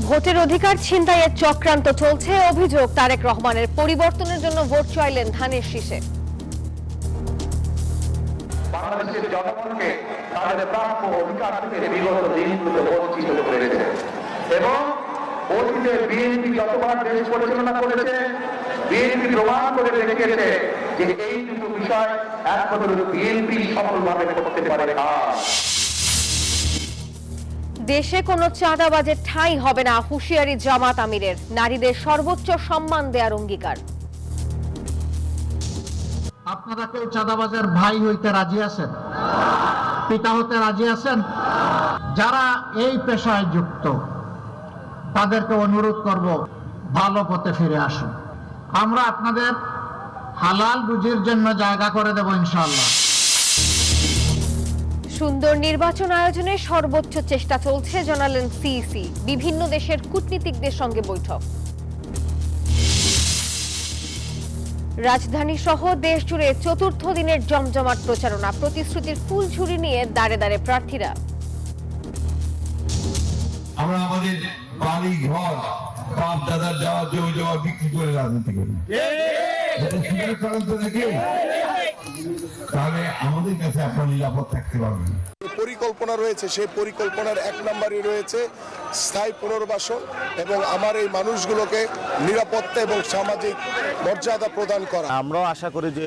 ভোটের অধিকার ছিনতাইয়ের চক্রান্ত চলছে, অভিযোগ তারেক রহমানের। পরিবর্তনের জন্য ভোট চাইলেন ধানের শীষে। বাংলাদেশের জনগণকে তাদের প্রাপ্য অধিকার থেকে বিগত দিনগুলোতে বঞ্চিত করেছে এবং অতীতে বিএনপি যতবার দেশ পরিচালনা করেছে, বিএনপি প্রমাণ করে রেখেছে যে এই দুটো বিষয় একমাত্র বিএনপি সফলভাবে করতে পারে। দেশে কোনো চাঁদাবাজের ঠাঁই হবে না, হুঁশিয়ারি জামাত আমিরের। নারীদের সর্বোচ্চ সম্মান দেওয়ার অঙ্গীকার। আপনারা কেউ চাঁদাবাজের ভাই হইতে রাজি আছেন? পিতা হতে রাজি আছেন? যারা এই পেশায় যুক্ত তাদেরকে অনুরোধ করব, ভালো পথে ফিরে আসুন। আমরা আপনাদের হালাল রুজির জন্য জায়গা করে দেব ইনশাআল্লাহ। সুন্দর নির্বাচন আয়োজনে সর্বোচ্চ চেষ্টা চলছে, জানালেন সিইসি। বিভিন্ন দেশের কূটনীতিকদের সঙ্গে বৈঠক। রাজধানী সহ দেশ জুড়ে চতুর্থ দিনের জমজমাট প্রচারণা, প্রতিশ্রুতির ফুলঝুরি নিয়ে দাঁড়ে দাঁড়ে প্রার্থীরা। আমরা আমাদের বাড়ি ঘর বাপ দাদার যাওয়া জমি জমা বিক্রি করে রাজনীতি করি, তাহলে আমাদের কাছে আপনার নিরাপদ থাকতে পারবেন। পরিকল্পনা রয়েছে, সেই পরিকল্পনার এক নম্বরই রয়েছে স্থায়ী পুনর্বাসন এবং আমার এই মানুষগুলোকে নিরাপত্তা এবং সামাজিক মর্যাদা প্রদান করা। আমরাও আশা করি যে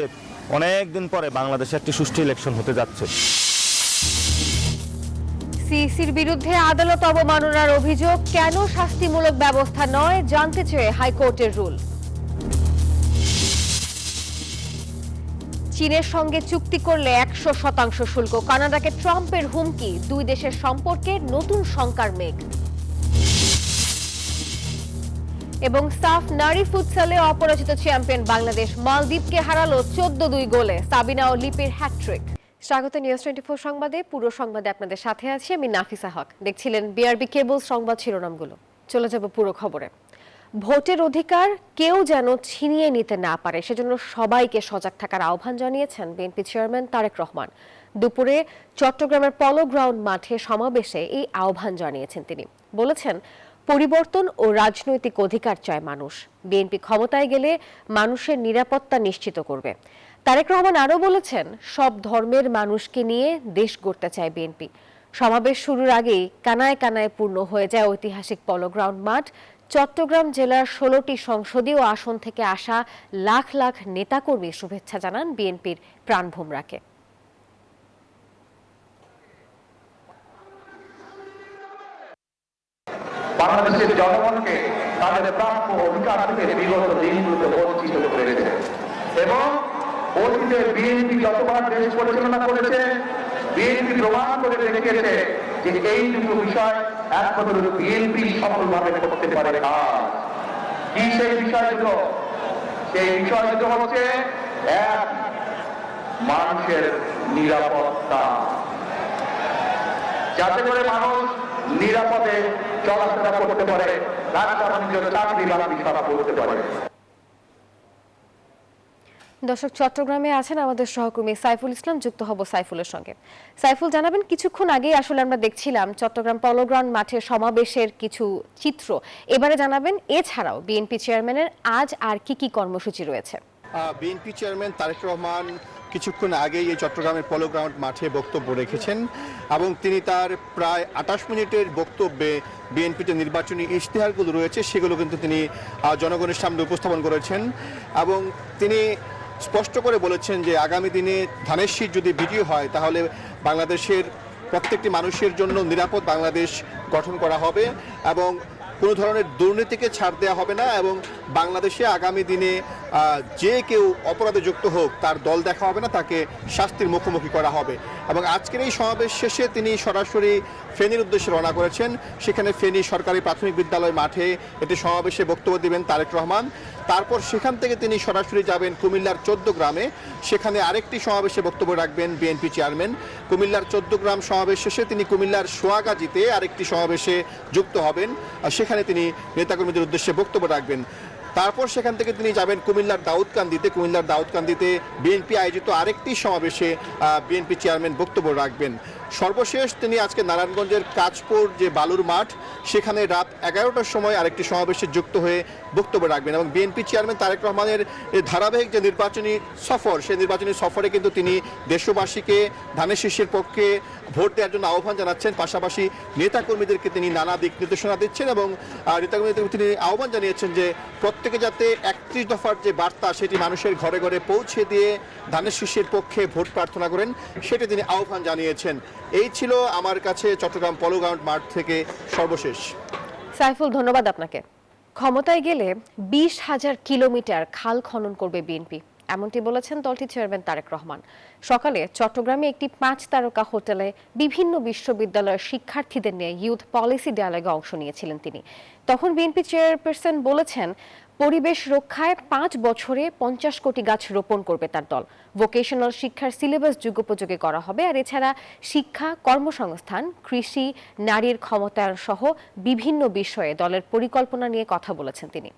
অনেক দিন পরে বাংলাদেশে একটি সুষ্ঠু ইলেকশন হতে যাচ্ছে। সিইসির বিরুদ্ধে আদালত অবমাননার অভিযোগ, কেন শাস্তিমূলক ব্যবস্থা নয় জানতে চেয়ে হাইকোর্টের রুল। চীনের সঙ্গে চুক্তি করলে 100% শুল্ক, কানাডাকে ট্রাম্পের হুমকি, দুই দেশের সম্পর্কে নতুন শঙ্কার মেঘ। এবং সাফ নারী ফুটসালে অপরাজিত চ্যাম্পিয়ন বাংলাদেশ, মালদ্বীপকে হারালো 14-2 গোলে। সাবিনা ও লিপির হ্যাটট্রিক। স্বাগত নিউজ 24 সংবাদে। পুরো সংবাদে আপনাদের সাথে আছি আমি নাফিসা হক। দেখছিলেন বিআরবি কেবল সংবাদ শিরোনামগুলো। চলে যাব পুরো খবরে। ভোটের অধিকার কেউ যেন ছিনিয়ে নিতে না পারে, সেজন্য সবাইকে সজাগ থাকার আহ্বান জানিয়েছেন বিএনপি চেয়ারম্যান তারেক রহমান। দুপুরে চট্টগ্রামের পলো গ্রাউন্ড মাঠে সমাবেশে এই আহ্বান জানিয়েছেন তিনি। বলেছেন, পরিবর্তন ও রাজনৈতিক অধিকার চায় মানুষ। বিএনপি ক্ষমতায় গেলে মানুষের নিরাপত্তা নিশ্চিত করবে। তারেক রহমান আরও বলেছেন, সব ধর্মের মানুষকে নিয়ে দেশ গড়তে চায় বিএনপি। সমাবেশ শুরুর আগেই কানায় কানায় পূর্ণ হয়ে যায় ঐতিহাসিক পলো গ্রাউন্ড মাঠ। চট্টগ্রাম জেলার 16টি সংসদীয় আসন থেকে আসা লাখ লাখ নেতাকর্মী শুভেচ্ছা জানান বিএনপির প্রাণভোমরাকে। বাংলাদেশের জনগণকে তাদের প্রাপ্য অধিকার থেকে বিগত দিনগুলোতে বঞ্চিত করেছে এবং অতীতে বিএনপি যতবার দেশ পরিচালনা করেছে, বিএনপি প্রমাণ করে রেখেছে যে এই দুটো বিষয় একমাত্র বিএনপি সফলভাবে করতে পারে। কি সেই বিষয়গুলো? সেই বিষয়গুলো হচ্ছে এক, মানুষের নিরাপত্তা, যাতে করে মানুষ নিরাপদে চলাফেরা করতে পারে, ব্যবসা বাণিজ্য, চাকরি বাকরি সব করতে পারে। দর্শক, চট্টগ্রামে আছেন আমাদের সহকর্মী সাইফুল ইসলাম, যুক্ত হব সাইফুলের সঙ্গে। সাইফুল, জানাবেন, কিছুক্ষণ আগেই আসলে আমরা দেখছিলাম চট্টগ্রাম পলো গ্রাউন্ড মাঠে সমাবেশের কিছু চিত্র। এবারে জানাবেন, এছাড়াও বিএনপি চেয়ারম্যানের আজ আর কি কি কর্মসূচি রয়েছে? বিএনপি চেয়ারম্যান তারেক রহমান কিছুক্ষণ আগেই এই চট্টগ্রামের পলো গ্রাউন্ড মাঠে বক্তব্য রেখেছেন এবং তিনি তার প্রায় 28 মিনিটের বক্তব্যে বিএনপিতে নির্বাচনী ইশতেহারগুলো রয়েছে সেগুলো কিন্তু তিনি জনগণের সামনে উপস্থাপন করেছেন এবং তিনি স্পষ্ট করে বলেছেন যে আগামী দিনে ধানের শীষ যদি বিজয়ী হয় তাহলে বাংলাদেশের প্রত্যেকটি মানুষের জন্য নিরাপদ বাংলাদেশ গঠন করা হবে এবং কোনো ধরনের দুর্নীতিকে ছাড় দেওয়া হবে না এবং বাংলাদেশে আগামী দিনে যে কেউ অপরাধে যুক্ত হোক তার দল দেখা হবে না, তাকে শাস্তির মুখোমুখি করা হবে। এবং আজকের এই সমাবেশ শেষে তিনি সরাসরি ফেনীর উদ্দেশ্যে রওনা করেছেন। সেখানে ফেনী সরকারি প্রাথমিক বিদ্যালয় মাঠে একটি সমাবেশে বক্তব্য দিবেন তারেক রহমান। তারপর সেখান থেকে তিনি সরাসরি যাবেন কুমিল্লার 14 গ্রামে, সেখানে আরেকটি সমাবেশে বক্তব্য রাখবেন বিএনপি চেয়ারম্যান। কুমিল্লার 14 গ্রাম সমাবেশ শেষে তিনি কুমিল্লার সোয়াগাজীতে আরেকটি সমাবেশে যুক্ত হবেন, সেখানে তিনি নেতাকর্মীদের উদ্দেশ্যে বক্তব্য রাখবেন। তারপর সেখান থেকে তিনি যাবেন কুমিল্লার দাউদকান্দিতে বিএনপি আয়োজিত আরেকটি সমাবেশে বিএনপি চেয়ারম্যান বক্তব্য রাখবেন। সর্বশেষ তিনি আজকে নারায়ণগঞ্জের কাঁচপুর যে বালুর মাঠ সেখানে রাত 11টার সময় আরেকটি সমাবেশে যুক্ত হয়ে বক্তব্য রাখবেন এবং বিএনপি চেয়ারম্যান তারেক রহমানের ধারাবাহিক যে নির্বাচনী সফর সেই নির্বাচনী সফরে কিন্তু তিনি দেশবাসীকে ধানের শীষের পক্ষে ভোট দেওয়ার জন্য আহ্বান জানাচ্ছেন, পাশাপাশি নেতাকর্মীদেরকে তিনি নানা দিক নির্দেশনা দিচ্ছেন এবং নেতাকর্মীদের তিনি আহ্বান জানিয়েছেন যে প্রত্যেকে যাতে 31 দফার যে বার্তা সেটি মানুষের ঘরে ঘরে পৌঁছে দিয়ে ধানের শীষের পক্ষে ভোট প্রার্থনা করেন সেটি তিনি আহ্বান জানিয়েছেন। এই ছিল আমার কাছে চট্টগ্রাম পলো গ্রাউন্ড মাঠ থেকে সর্বশেষ। সাইফুল, ধন্যবাদ আপনাকে। ক্ষমতায় গেলে 20,000 কিলোমিটার খাল খনন করবে বিএনপি, এমনটি বলেছেন দলটির চেয়ারম্যান তারেক রহমান। সকালে চট্টগ্রামে একটি 5 তারকা হোটেলে বিভিন্ন বিশ্ববিদ্যালয়ের শিক্ষার্থীদের নিয়ে ইউথ পলিসি ডায়ালগে অংশ নিয়েছিলেন তিনি। তখন বিএনপি চেয়ারপারসন বলেছেন, পরিবেশ রক্ষায় 5 বছরে 50 কোটি গাছ রোপণ করবে তার দল। ভোকেশনাল শিক্ষার সিলেবাস যুগোপযোগী করা হবে, আর এছাড়া শিক্ষা, কর্মসংস্থান, কৃষি, নারীর ক্ষমতায়ন সহ বিভিন্ন বিষয়ে দলের পরিকল্পনা নিয়ে কথা বলেছেন তিনি।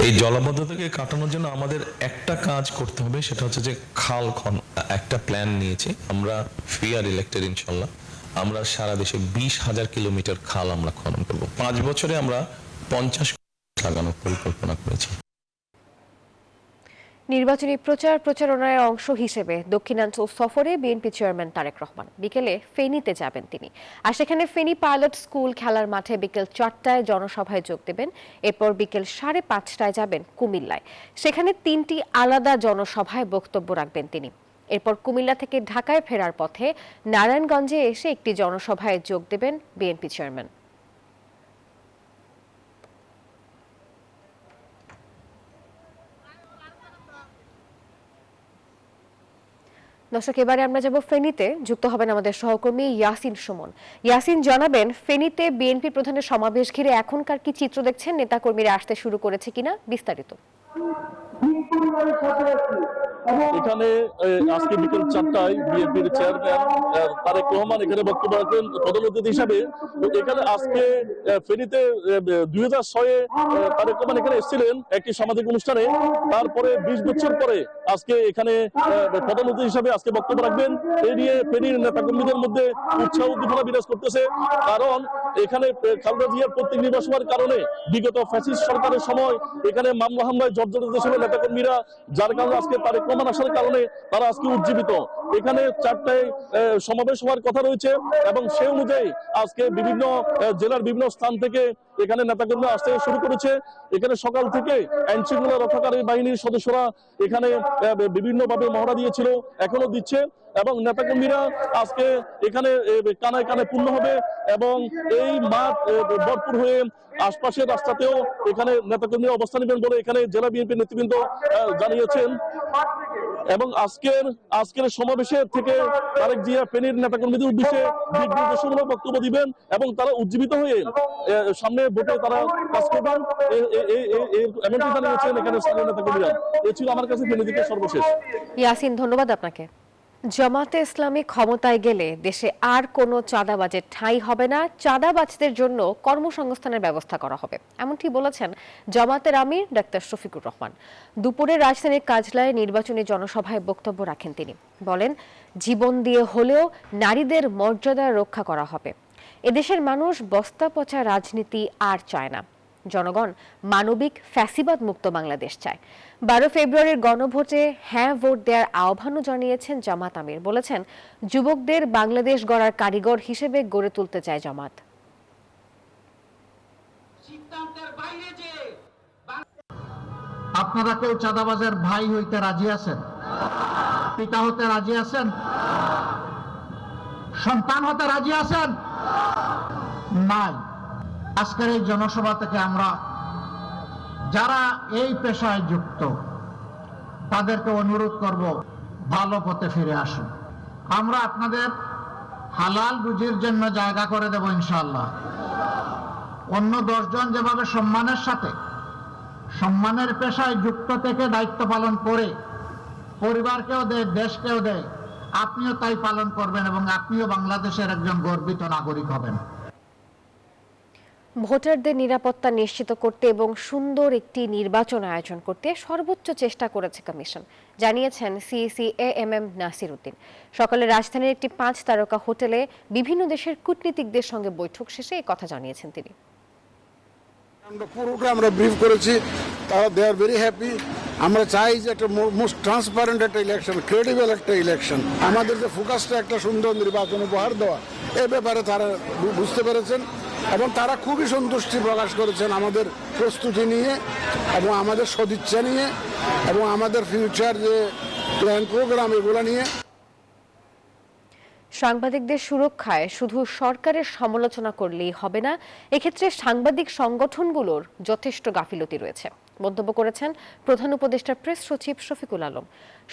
এই জলাবদ্ধতাকে কাটানোর জন্য আমাদের একটা কাজ করতে হবে, সেটা হচ্ছে যে খাল খনন। একটা প্ল্যান নিয়েছি আমরা, ফিয়ার ইলেক্টেড ইনশাল্লাহ, আমরা সারা দেশে 20,000 কিলোমিটার খাল আমরা খনন করব। 5 বছরে আমরা 50 কোটি লাগানোর পরিকল্পনা করেছি। নির্বাচনী প্রচারণার অংশ হিসেবে দক্ষিণাঞ্চল সফরে বিএনপি চেয়ারম্যান তারেক রহমান বিকেলে ফেনীতে যাবেন তিনি। আর সেখানে ফেনী পাইলট স্কুল খেলার মাঠে বিকেল 4টায় জনসভায় যোগ দেবেন। এরপর বিকেল 5:30টায় যাবেন কুমিল্লায়, সেখানে 3টি আলাদা জনসভায় বক্তব্য রাখবেন তিনি। এরপর কুমিল্লা থেকে ঢাকায় ফেরার পথে নারায়ণগঞ্জে এসে একটি জনসভায় যোগ দেবেন বিএনপি চেয়ারম্যান। দর্শক, এবারে আমরা যাব ফেনীতে, যুক্ত হবেন আমাদের সহকর্মী ইয়াসিন সুমন। ইয়াসিন, জানাবেন ফেনীতে বিএনপি প্রধানের সমাবেশ ঘিরে এখনকার কি চিত্র দেখছেন, নেতাকর্মীরা আসতে শুরু করেছে কিনা, বিস্তারিত। এখানে আজকে বিকেল 4টায় বিএনপির চেয়ারম্যান তারেক রহমান এখানে বক্তব্য রাখবেন প্রধান অতিথি হিসাবে। এখানে আজকে ফেনীতে 2006-এ তারেক রহমান এখানে এসেছিলেন একটি সামাজিক অনুষ্ঠানে, তারপরে 20 বছর পরে আজকে এখানে প্রধান অতিথি হিসাবে আজকে বক্তব্য রাখবেন। এই নিয়ে ফেনীর নেতাকর্মীদের মধ্যে উৎসাহ উদ্দীপনা বিরাজ করতেছে, কারণ এখানে খালেদা জিয়ার প্রত্যেক নির্বাচন হওয়ার কারণে বিগত ফ্যাসিস্ট সরকারের সময় এখানে মামলা হামলায় জর্জরিত ছিল নেতাকর্মীরা, যার কারণে আজকে তারেক রহমান আসার কারণে তারা আজকে উজ্জীবিত। এখানে 4টায় সমাবেশ হওয়ার কথা রয়েছে এবং সেই অনুযায়ী আজকে বিভিন্ন জেলার বিভিন্ন স্থান থেকে এখানে নেতাকর্মী আসতে শুরু করেছে। এখানে সকাল থেকে আইন শৃঙ্খলা রক্ষাকারী বাহিনীর সদস্যরা এখানে বিভিন্নভাবে মহড়া দিয়েছিল, এখনো দিচ্ছে, এবং নেতাকর্মীরা আজকে এখানে কানায় কানায় পূর্ণ হবে এবং এই মাঠ ভরপুর হয়ে আশপাশের রাস্তাতেও এখানে নেতাকর্মীরা অবস্থান নেবেন বলে এখানে জেলা বিএনপি নেতৃবৃন্দ জানিয়েছেন। এবং আজকের সমাবেশে থেকে তারেক জিয়া ফেনীর নেতাকর্মীদের উদ্দেশ্যে দিক নির্দেশমূলক বক্তব্য দিবেন এবং তারা উজ্জীবিত হয়ে সামনে ভোটে তারা কাজ করবেন, এমনটি জানিয়েছেন এখানে স্থানীয় নেতাকর্মীরা। এ ছিল আমার কাছে ফেনী থেকে সর্বশেষ। ইয়াসিন, ধন্যবাদ আপনাকে। জামাতে ইসলামী ক্ষমতায় গেলে দেশে আর কোনো চাঁদাবাজের ঠাঁই হবে না, চাঁদাবাজদের জন্য কর্মসংস্থানের ব্যবস্থা করা হবে, এমনটি বলেছেন জামাতের আমির ডাক্তার শফিকুর রহমান। দুপুরে রাজধানীর কাজলায় নির্বাচনী জনসভায় বক্তব্য রাখেন তিনি। বলেন, জীবন দিয়ে হলেও নারীদের মর্যাদা রক্ষা করা হবে। এদেশের মানুষ বস্তা পচা রাজনীতি আর চায় না, জনগণ মানবিক ফ্যাসিবাদ মুক্ত বাংলাদেশ চায়। 12 ফেব্রুয়ারির গণভোটে হ্যাঁ ভোট দেওয়ার আহ্বানও জানিয়েছেন জামাত আমির। বলেছেন, যুবকদের বাংলাদেশ গড়ার কারিগর হিসেবে গড়ে তুলতে চায় জামাত। আপনারা কেউ চাঁদাবাজের ভাই হইতে রাজি আছেন? পিতা হতে রাজি আছেন? সন্তান হতে রাজি আছেন? নাই। আজকের এই জনসভা থেকে আমরা যারা এই পেশায় যুক্ত তাদেরকে অনুরোধ করব, ভালো পথে ফিরে আসুন। আমরা আপনাদের হালাল রুজির জন্য জায়গা করে দেব ইনশাআল্লাহ। অন্য 10 জন যেভাবে সম্মানের সাথে সম্মানের পেশায় যুক্ত থেকে দায়িত্ব পালন করে পরিবারকেও দেয়, দেশকেও দেয়, আপনিও তাই পালন করবেন এবং আপনিও বাংলাদেশের একজন গর্বিত নাগরিক হবেন। ভোটারদের নিরাপত্তা নিশ্চিত করতে এবং সুন্দর একটি নির্বাচন আয়োজন করতে সর্বোচ্চ চেষ্টা করেছে কমিশন, জানিয়েছেন সিইসি এএমএম নাসির উদ্দিন। সকালে রাজধানীর একটি 5 তারকা হোটেলে বিভিন্ন দেশের কূটনীতিকদের সঙ্গে বৈঠক শেষে এই কথা জানিয়েছেন তিনি। পুরোটা আমরা ব্রিফ করেছি, তারা দে আর ভেরি হ্যাপি। আমরা চাই যে একটা মোস্ট ট্রান্সপারেন্ট একটা ইলেকশন, ক্রেডিবল একটা ইলেকশন, আমাদের যে ফোকাসটা একটা সুন্দর নির্বাচন উপহার দেওয়া, এ ব্যাপারে তারা বুঝতে পেরেছেন এবং তারা খুবই সন্তুষ্টি প্রকাশ করেছেন আমাদের প্রস্তুতি নিয়ে এবং আমাদের সদিচ্ছা নিয়ে এবং আমাদের ফিউচার যে প্ল্যান প্রোগ্রাম এগুলো নিয়ে। সাংবাদিকদের সুরক্ষায় শুধু সরকারের সমালোচনা করলেই হবে না, এক্ষেত্রে সাংবাদিক সংগঠনগুলোর যথেষ্ট গাফিলতি রয়েছে, মন্তব্য করেছেন প্রধান উপদেষ্টা প্রেস সচিব শফিকুল আলম।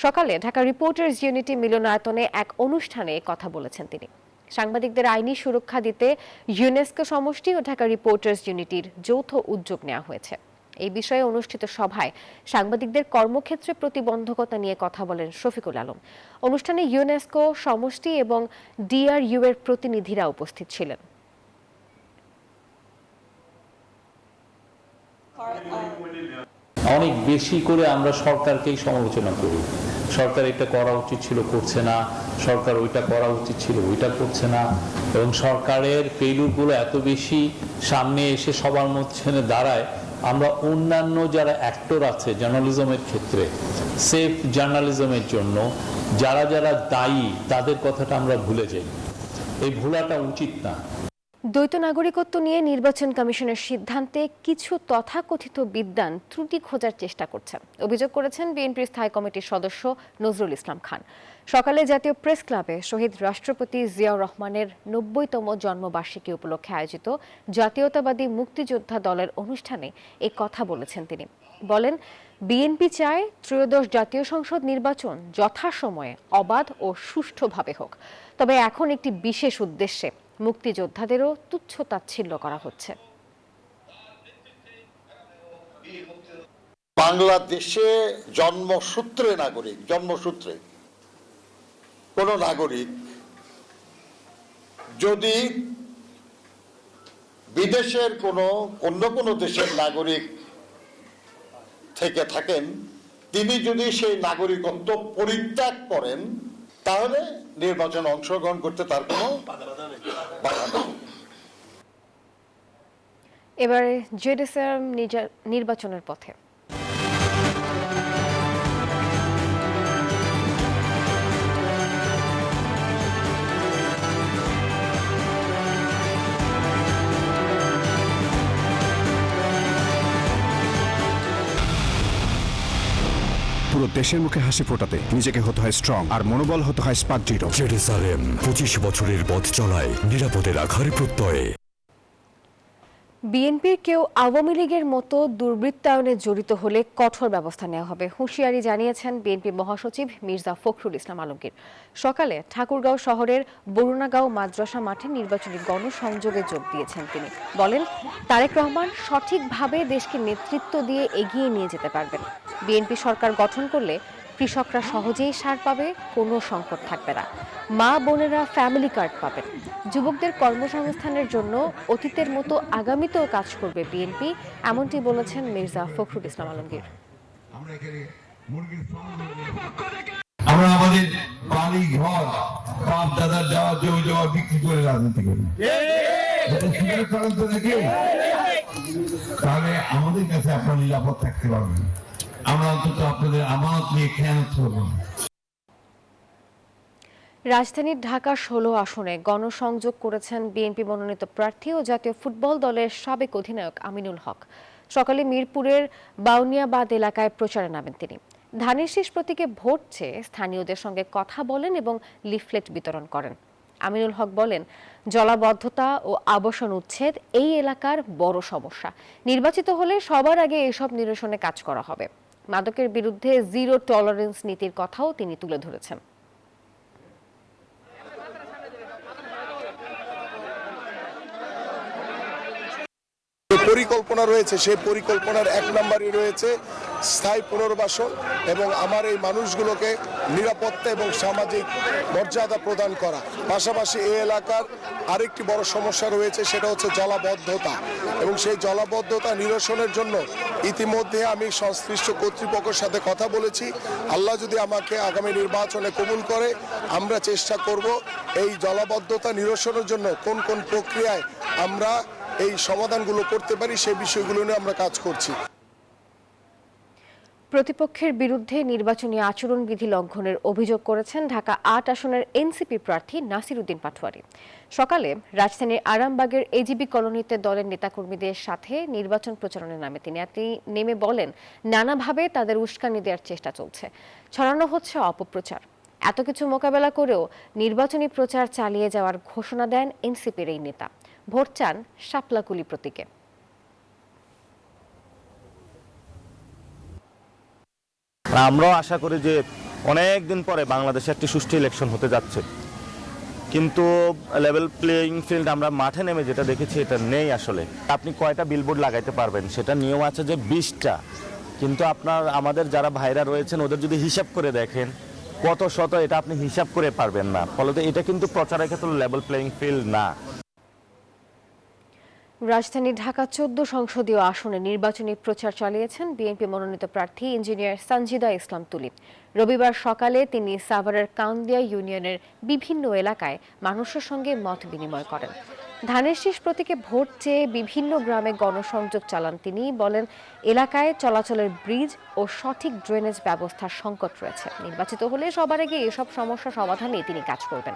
সকালে ঢাকা রিপোর্টার্স ইউনিটি মিলনায়তনে এক অনুষ্ঠানে কথা বলেছেন তিনি। সাংবাদিকদের আইনি সুরক্ষা দিতে ইউনেস্কো সমষ্টি ও ঢাকা রিপোর্টার্স ইউনিটির যৌথ উদ্যোগ নেওয়া হয়েছে। এই বিষয়ে অনুষ্ঠিত সভায় সাংবাদিকদের কর্মক্ষেত্রে প্রতিবন্ধকতা নিয়ে কথা বলেন শফিকুল আলম। অনুষ্ঠানে ইউনেস্কো সমষ্টি এবং ডিআরইউ এর প্রতিনিধিরা উপস্থিত ছিলেন। অনেক বেশি করে আমরা সরকারকেই সমালোচনা করি, সরকার এটা করা উচিত ছিল করছে না, সরকার ওইটা করা উচিত ছিল ওইটা করছে না, এবং সরকারের ফেইলুরগুলো এত বেশি সামনে এসে সবার মধ্যে দাঁড়ায়, আমরা অন্যান্য যারা অ্যাক্টর আছে জার্নালিজমের ক্ষেত্রে, সেফ জার্নালিজমের জন্য যারা যারা দায়ী তাদের কথাটা আমরা ভুলে যাই। এই ভুলাটা উচিত না। দ্বৈত নাগরিকত্ব নিয়ে নির্বাচন কমিশনের সিদ্ধান্তে কিছু তথাকথিত বিদ্বান ত্রুটি খোঁজার চেষ্টা করছেন, অভিযোগ করেছেন বিএনপির স্থায়ী কমিটির সদস্য নজরুল ইসলাম খান। সকালে জাতীয় প্রেস ক্লাবে শহীদ রাষ্ট্রপতি জিয়াউর রহমানের 90তম জন্মবার্ষিকী উপলক্ষে আয়োজিত জাতীয়তাবাদী মুক্তিযোদ্ধা দলের অনুষ্ঠানে এই কথা বলেছেন তিনি। বলেন, বিএনপি চায় ত্রয়োদশ জাতীয় সংসদ নির্বাচন যথাসময়ে অবাধ ও সুষ্ঠুভাবে হোক, তবে এখন একটি বিশেষ উদ্দেশ্যে মুক্তিযোদ্ধাদেরও তুচ্ছ-তাচ্ছিল্য করা হচ্ছে। বাংলাদেশে জন্মসূত্রে কোন নাগরিক যদি বিদেশের অন্য কোনো দেশের নাগরিক থেকে থাকেন, তিনি যদি সেই নাগরিকত্ব পরিত্যাগ করেন তাহলে নির্বাচনে অংশগ্রহণ করতে তার কোনো বাধা নেই। এবারে জেডএসএম নির্বাচনের পথে। পুরো দেশের মুখে হাসি ফোটাতে নিজেকে হতে হয় স্ট্রং আর মনোবল হতে হয় স্পার্ক জিরো। জেরুসালেম 25 বছরের পথ চলায় নিরাপদে রাখার প্রত্যয়ে। বিএনপির কেউ আওয়ামী লীগের মতো দুর্বৃত্তায়নে জড়িত হলে কঠোর ব্যবস্থা নেওয়া হবে, হুঁশিয়ারি জানিয়েছেন বিএনপি মহাসচিব মির্জা ফখরুল ইসলাম আলমগীর। সকালে ঠাকুরগাঁও শহরের বরুণাগাঁও মাদ্রাসা মাঠে নির্বাচনী গণসংযোগে যোগ দিয়েছেন তিনি। বলেন, তারেক রহমান সঠিকভাবে দেশকে নেতৃত্ব দিয়ে এগিয়ে নিয়ে যেতে পারবেন। বিএনপি সরকার গঠন করলে কৃষকরা সহজেই সার পাবে, কোনো সংকট থাকবে না। মা বোনেরা ফ্যামিলি কার্ড পাবেন। যুবকদের কর্মসংস্থানের জন্য অতীতের মতো আগামীতেও কাজ করবে বিএনপি, এমনটি বলেছেন মির্জা ফখরুল ইসলাম আলমগীর। আমরা আমাদের বাড়ি ঘর বাপ দাদার যাওয়া জমি জমা বিক্রি করে রাজনীতি করি, তাহলে আমাদের কাছে আপনারা নিরাপদ থাকতে পারবেন। আমরা অন্তত আপনাদের আমানত নিয়ে খেয়ানত করব না। রাজধানীর ঢাকা 16 আসনে গণসংযোগ করেছেন বিএনপি মনোনীত প্রার্থী ও জাতীয় ফুটবল দলের সাবেক অধিনায়ক আমিনুল হক। সকালে মিরপুরের বাউনিয়াবাদ এলাকায় প্রচারে নামেন তিনি। ধানের শীষ প্রতীকে ভোট চেয়ে স্থানীয়দের সঙ্গে কথা বলেন এবং লিফলেট বিতরণ করেন। আমিনুল হক বলেন, জলাবদ্ধতা ও আবাসন উচ্ছেদ এই এলাকার বড় সমস্যা। নির্বাচিত হলে সবার আগে এসব নিরসনে কাজ করা হবে। মাদকের বিরুদ্ধে জিরো টলারেন্স নীতির কথাও তিনি তুলে ধরেছেন। পরিকল্পনা রয়েছে, সেই পরিকল্পনার এক নম্বরই রয়েছে স্থায়ী পুনর্বাসন এবং আমার এই মানুষগুলোকে নিরাপত্তা এবং সামাজিক মর্যাদা প্রদান করা। পাশাপাশি এই এলাকার আরেকটি বড় সমস্যা রয়েছে, সেটা হচ্ছে জলাবদ্ধতা, এবং সেই জলাবদ্ধতা নিরসনের জন্য ইতিমধ্যে আমি সংশ্লিষ্ট কর্তৃপক্ষের সাথে কথা বলেছি। আল্লাহ যদি আমাকে আগামী নির্বাচনে কবুল করে, আমরা চেষ্টা করব এই জলাবদ্ধতা নিরসনের জন্য কোন কোন প্রক্রিয়ায় আমরা এই সমাধানগুলো করতে পারি সেই বিষয়গুলো নিয়ে আমরা কাজ করছি। প্রতিপক্ষের বিরুদ্ধে নির্বাচনী আচরণবিধি লঙ্ঘনের অভিযোগ করেছেন ঢাকা ৮ আসনের এনসিপি প্রার্থী নাসির উদ্দিন পাটোয়ারি। সকালে রাজধানীর আরামবাগের এজিবি কলোনিতে দলের নেতাকর্মীদের সাথে নির্বাচন প্রচারণায় নামে তিনি নেমে বলেন, নানাভাবে তাদের উস্কানি দেওয়ার চেষ্টা চলছে, ছড়ানো হচ্ছে অপপ্রচার। এত কিছু মোকাবেলা করেও নির্বাচনী প্রচার চালিয়ে যাওয়ার ঘোষণা দেন এনসিপির এই নেতা। ভোট চান শাপলাকুলি প্রতীকে। আমরাও আশা করি যে অনেক দিন পরে বাংলাদেশে একটি সুষ্ঠু ইলেকশন হতে যাচ্ছে, কিন্তু লেভেল প্লেয়িং ফিল্ড আমরা মাঠে নেমে যেটা দেখেছি এটা নেই। আসলে আপনি কয়টা বিলবোর্ড লাগাইতে পারবেন সেটা নিয়ম আছে যে 20টা, কিন্তু আমাদের যারা ভাইরা রয়েছেন ওদের যদি হিসাব করে দেখেন কত শত, এটা আপনি হিসাব করে পারবেন না। ফলত এটা কিন্তু প্রচারের ক্ষেত্রে লেভেল প্লেয়িং ফিল্ড না। রাজধানী ঢাকা 14 সংসদীয় আসনে নির্বাচনী প্রচার চালিয়েছেন বিএনপি মনোনীত প্রার্থী ইঞ্জিনিয়ার সঞ্জিদা ইসলাম তুলি। রবিবার সকালে তিনি সাভারের কাউন্দিয়া ইউনিয়নের বিভিন্ন এলাকায় মানুষের সঙ্গে মত বিনিময় করেন। ধানের শীষ প্রতীকে ভোট চেয়ে বিভিন্ন গ্রামে গণসংযোগ চালান তিনি। বলেন, এলাকায় চলাচলের ব্রিজ ও সঠিক ড্রেনেজ ব্যবস্থার সংকট রয়েছে। নির্বাচিত হলে সবার আগে এসব সমস্যা সমাধানে তিনি কাজ করবেন।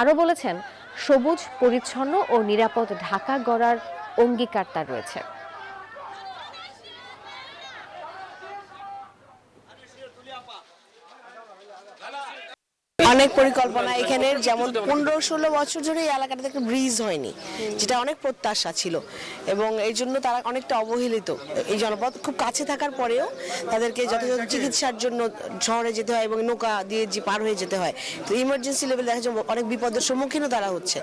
আরও বলেছেন, সবুজ, পরিচ্ছন্ন ও নিরাপদ ঢাকা গড়ার অঙ্গীকার তার রয়েছে। অনেক পরিকল্পনা এখানে, যেমন 15-16 বছর ধরে এই এলাকাটাতে একটা ব্রিজ হয়নি, যেটা অনেক প্রত্যাশা ছিল, এবং এই জন্য তারা অনেকটা অবহেলিত। এই জনপদ খুব কাছে থাকার পরেও তাদেরকে যথাযথ চিকিৎসার জন্য শহরে যেতে হয় এবং নৌকা দিয়ে পার হয়ে যেতে হয়। তো ইমার্জেন্সি লেভেল দেখা যায় অনেক বিপদের সম্মুখীনও তারা হচ্ছে।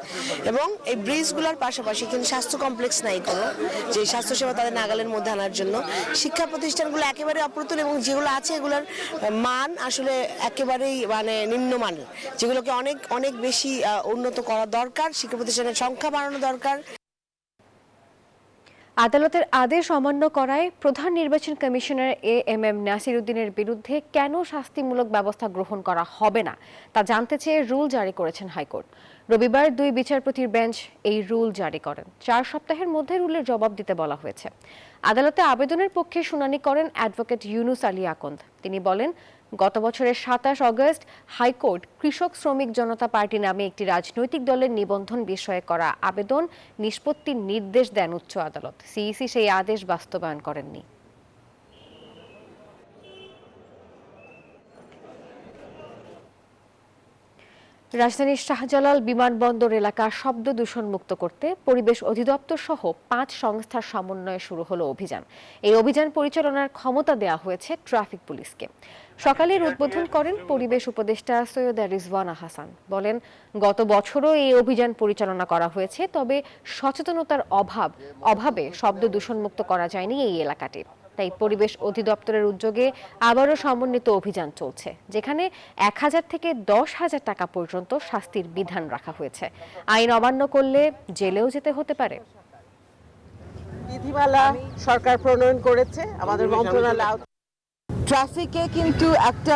এবং এই ব্রিজগুলোর পাশাপাশি কিন্তু স্বাস্থ্য কমপ্লেক্স নাই কোনো, যে স্বাস্থ্যসেবা তাদের নাগালের মধ্যে আনার জন্য। শিক্ষা প্রতিষ্ঠানগুলো একেবারে অপ্রতুল, এবং যেগুলো আছে এগুলোর মান আসলে একেবারেই নিম্নমান, যেগুলোকে অনেক অনেক বেশি উন্নত করা দরকার। শিক্ষা প্রতিষ্ঠানের সংখ্যা বাড়ানো দরকার। আদালতের আদেশ অমান্য করায় প্রধান নির্বাচন কমিশনার এএমএম নাসির উদ্দিনের বিরুদ্ধে কেন শাস্তিমূলক ব্যবস্থা গ্রহণ করা হবে না তা জানতে চেয়ে রুল জারি করেছেন হাইকোর্ট। রবিবার 2 বিচারপতির বেঞ্চ এই রুল জারি করেন। 4 সপ্তাহের মধ্যে রুলের জবাব দিতে বলা হয়েছে। আদালতে আবেদনের পক্ষে শুনানি করেন অ্যাডভোকেট ইউনুস আলী আকন্দ। তিনি বলেন, গত বছরের 27 অগস্ট হাইকোর্ট কৃষক শ্রমিক জনতা পার্টি নামে একটি রাজনৈতিক দলের নিবন্ধন বিষয়ে করা আবেদন নিষ্পত্তির নির্দেশ দেন উচ্চ আদালত। সিইসি সেই আদেশ বাস্তবায়ন করেননি। রাজধানীর শাহজালাল বিমানবন্দর এলাকা শব্দ দূষণ মুক্ত করতে পরিবেশ অধিদপ্তর সহ 5 সংস্থার সমন্বয়ে শুরু হলো অভিযান। এই অভিযান পরিচালনার ক্ষমতা দেওয়া হয়েছে ট্রাফিক পুলিশকে। সকালে উদ্বোধন করেন পরিবেশ উপদেষ্টা সৈয়দা রিজওয়ানা হাসান। বলেন, গত বছরও এই অভিযান পরিচালনা করা হয়েছে, তবে সচেতনতার অভাবে শব্দ দূষণ মুক্ত করা যায়নি এই এলাকাটি। তাই পরিবেশ অধিদপ্তরের উদ্যোগে আবারও সমন্বিত অভিযান চলছে, যেখানে 1000 থেকে 10,000 টাকা পর্যন্ত শাস্তির বিধান রাখা হয়েছে। আইন অমান্য করলে জেলেও যেতে হতে পারে। বিধিমালা সরকার প্রণয়ন করেছে, আমাদের মন্ত্রণালয়। ট্রাফিকে কিন্তু একটা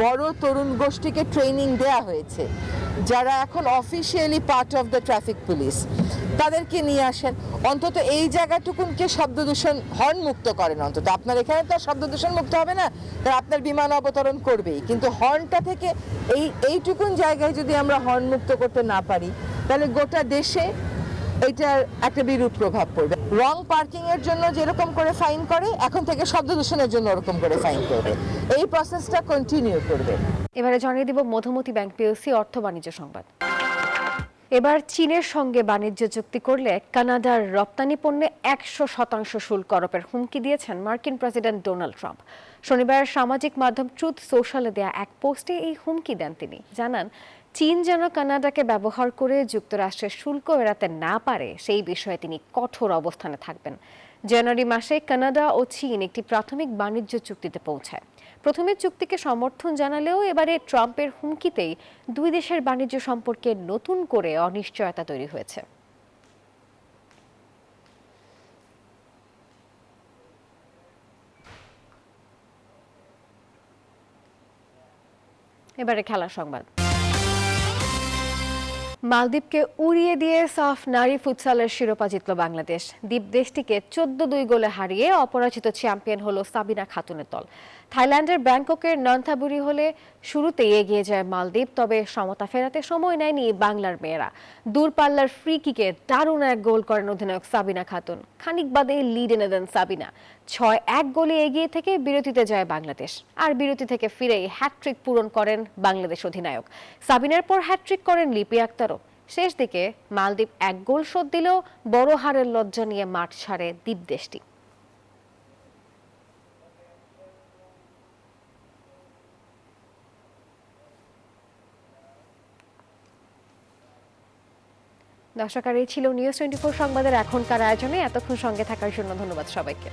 বড় তরুণ গোষ্ঠীকে ট্রেনিং দেয়া হয়েছে, যারা এখন officially part of the traffic police. তাদেরকে নিয়ে আসেন, অন্তত এই জায়গাটুকুনকে শব্দ দূষণ হর্ন মুক্ত করেন। অন্তত আপনার এখানে তো শব্দ দূষণ মুক্ত হবে না, তারা আপনার বিমান অবতরণ করবেই, কিন্তু হর্নটা থেকে এইটুকুন জায়গায় যদি আমরা হর্ন মুক্ত করতে না পারি, তাহলে গোটা দেশে এটার একটা বিরূপ প্রভাব পড়বে। রং পার্কিং এর জন্য যেরকম করে ফাইন করে, এখন থেকে শব্দ দূষণের জন্য ওরকম করে ফাইন করবে। এই প্রসেসটা কন্টিনিউ করবে। এবারে জানিয়ে দিব মধুমতি ব্যাংক পিএলসি অর্থ বাণিজ্য সংবাদ। এবার চীনের সঙ্গে বাণিজ্য চুক্তি করলে কানাডার রপ্তানি পণ্যে 100% শুল্ক আরোপের হুমকি দিয়েছেন মার্কিন প্রেসিডেন্ট ডোনাল্ড ট্রাম্প। শনিবার সামাজিক মাধ্যম ট্রুথ সোশ্যালে দেয়া এক পোস্টে এই হুমকি দেন তিনি। জানান, চীন যেন কানাডাকে ব্যবহার করে যুক্তরাষ্ট্রের শুল্ক এড়াতে না পারে সেই বিষয়ে তিনি কঠোর অবস্থানে থাকবেন। জানুয়ারি মাসে কানাডা ও চীন একটি প্রাথমিক বাণিজ্য চুক্তিতে পৌঁছায়। প্রথমে চুক্তিকে সমর্থন জানালেও এবারে ট্রাম্পের হুমকিতেই দুই দেশের বাণিজ্য সম্পর্কে নতুন করে অনিশ্চয়তা তৈরি হয়েছে। এবারে খেলার সংবাদ। মালদ্বীপকে উড়িয়ে দিয়ে সাফ নারী ফুটসালের শিরোপা জিতল বাংলাদেশ। দ্বীপ দেশটিকে 14-2 গোলে হারিয়ে অপরাজিত চ্যাম্পিয়ন হলো সাবিনা খাতুনের দল। থাইল্যান্ডের ব্যাংককের নন্থাবুরি হলে শুরুতেই এগিয়ে যায় মালদ্বীপ, তবে সমতা ফেরাতে সময় নেয়নি বাংলার মেয়েরা। দূরপাল্লার ফ্রি কিকে দারুণ এক গোল করেন অধিনায়ক সাবিনা খাতুন। খানিক বাদে লিড এনে দেন সাবিনা। 6-1 গোলে এগিয়ে থেকে বিরতিতে যায় বাংলাদেশ, আর বিরতি থেকে ফিরেই হ্যাটট্রিক পূরণ করেন বাংলাদেশ অধিনায়ক। সাবিনার পর হ্যাটট্রিক করেন লিপি আক্তারও। শেষ দিকে মালদ্বীপ 1 গোল শোধ দিলেও বড় হারের লজ্জা নিয়ে মাঠ ছাড়ে দ্বীপ দেশটি। দর্শক, আর এই ছিল নিউজ 24 সংবাদের এখনকার আয়োজনে। এতক্ষণ সঙ্গে থাকার জন্য ধন্যবাদ সবাইকে।